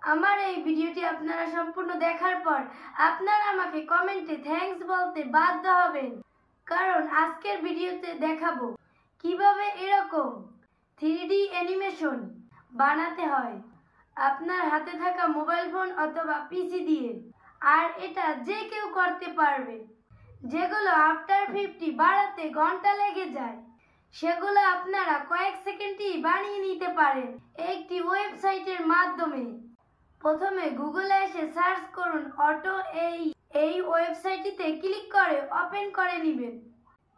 আমার এই ভিডিওটি আপনারা সম্পূর্ণ দেখার পর আপনারা আমাকে কমেন্টে থ্যাঙ্কস বলতে বাধ্য হবেন, কারণ আজকের ভিডিওতে দেখাবো কিভাবে এরকম 3D অ্যানিমেশন বানাতে হয় আপনার হাতে থাকা মোবাইল ফোন অথবা পিসি দিয়ে। আর এটা যে কেউ করতে পারবে। যেগুলো আফটার 50 বাড়াতে ঘন্টা লেগে যায়, সেগুলো আপনারা কয়েক সেকেন্ডেই বানিয়ে নিতে পারেন একটি ওয়েবসাইটের মাধ্যমে। প্রথমে গুগলে এসে সার্চ করুন অটো। এই ওয়েবসাইটটিতে ক্লিক করে ওপেন করে নেবেন।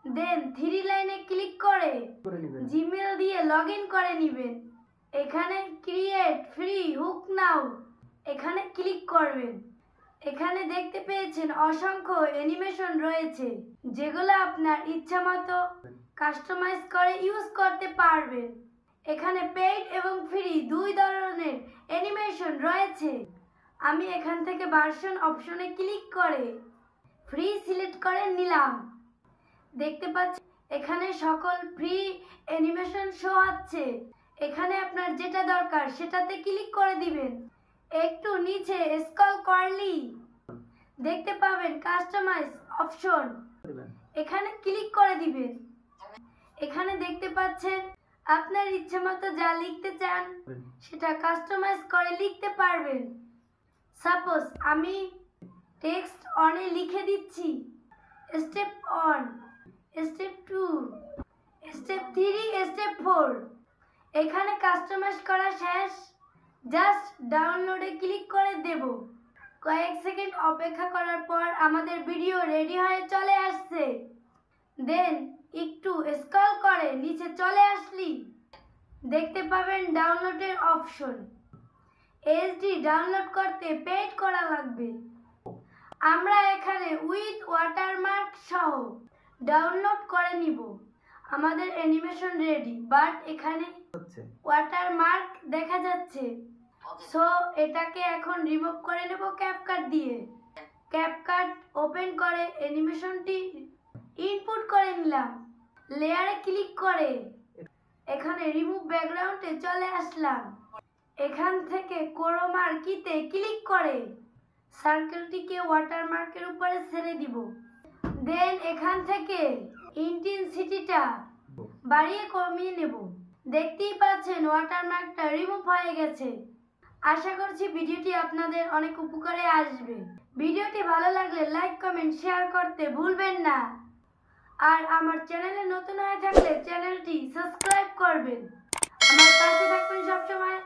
দেন 3 লাইনে ক্লিক করে জিমেল দিয়ে লগইন করে নেবেন। এখানে ক্রিয়েট ফ্রি হুক নাও এখানে ক্লিক করবেন। এখানে দেখতে পেয়েছেন অসংখ্য অ্যানিমেশন রয়েছে, যেগুলো আপনার ইচ্ছা মতো কাস্টমাইজ করে ইউজ করতে পারবেন। এখানে পেইড এবং ফ্রি দুই ধরনের অ্যানিমেশন রয়েছে। আমি এখান থেকে ভার্সন অপশনে ক্লিক করে ফ্রি সিলেক্ট করে নিলাম। দেখতে পাচ্ছেন এখানে সকল ফ্রি অ্যানিমেশন শো হচ্ছে। এখানে আপনার যেটা দরকার সেটাতে ক্লিক করে দিবেন। একটু নিচে স্ক্রল করলেই দেখতে পাবেন কাস্টমাইজ অপশন, এখানে ক্লিক করে দিবেন। এখানে দেখতে পাচ্ছেন আপনার ইচ্ছে মতো যা লিখতে চান সেটা কাস্টমাইজ করে লিখতে পারবেন। সাপোজ আমি টেক্সট অনে লিখে দিচ্ছি স্টেপ 1, স্টেপ 2, স্টেপ 3, স্টেপ 4। এখানে কাস্টমাইজ করা শেষ। জাস্ট ডাউনলোডে ক্লিক করে দেব। কয়েক সেকেন্ড অপেক্ষা করার পর আমাদের ভিডিও রেডি হয়ে চলে আসছে। দেন একটু স্ক্রল করে নিচে চলে আসলি দেখতে পাবেন ডাউনলোডের অপশন। এইচডি ডাউনলোড করতে পেড করা লাগবে। আমরা এখানে উইথ ওয়াটারমার্ক সহ ডাউনলোড করে নিব। আমাদের অ্যানিমেশন রেডি, বাট এখানে ওয়াটারমার্ক দেখা যাচ্ছে। সো এটাকে এখন রিমুভ করে নেব ক্যাপকাট দিয়ে। ক্যাপকাট ওপেন করে অ্যানিমেশনটি ইনপুট করে নিলাম। লেয়ারে ক্লিক করে এখানে রিমুভ ব্যাকগ্রাউন্ডে চলে আসলাম। এখান থেকে ক্রোমার কিতে ক্লিক করে সার্কেলটিকে ওয়াটারমার্কের উপরে ছেড়ে দিব। দেন এখান থেকে ইন্টেন্সিটিটা বাড়িয়ে কমিয়ে নেব। দেখতেই পাচ্ছেন ওয়াটারমার্কটা রিমুভ হয়ে গেছে। আশা করছি ভিডিওটি আপনাদের অনেক উপকারে আসবে। ভিডিওটি ভালো লাগলে লাইক, কমেন্ট, শেয়ার করতে ভুলবেন না। আর আমার চ্যানেলে নতুন হয়ে থাকলে চ্যানেলটি সাবস্ক্রাইব করবেন। আমার পাশে থাকবেন সবসময়।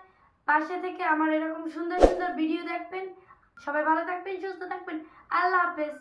পাশে থেকে আমার এরকম সুন্দর সুন্দর ভিডিও দেখবেন। সবাই ভালো থাকবেন, সুস্থ থাকবেন। আল্লাহ হাফেজ।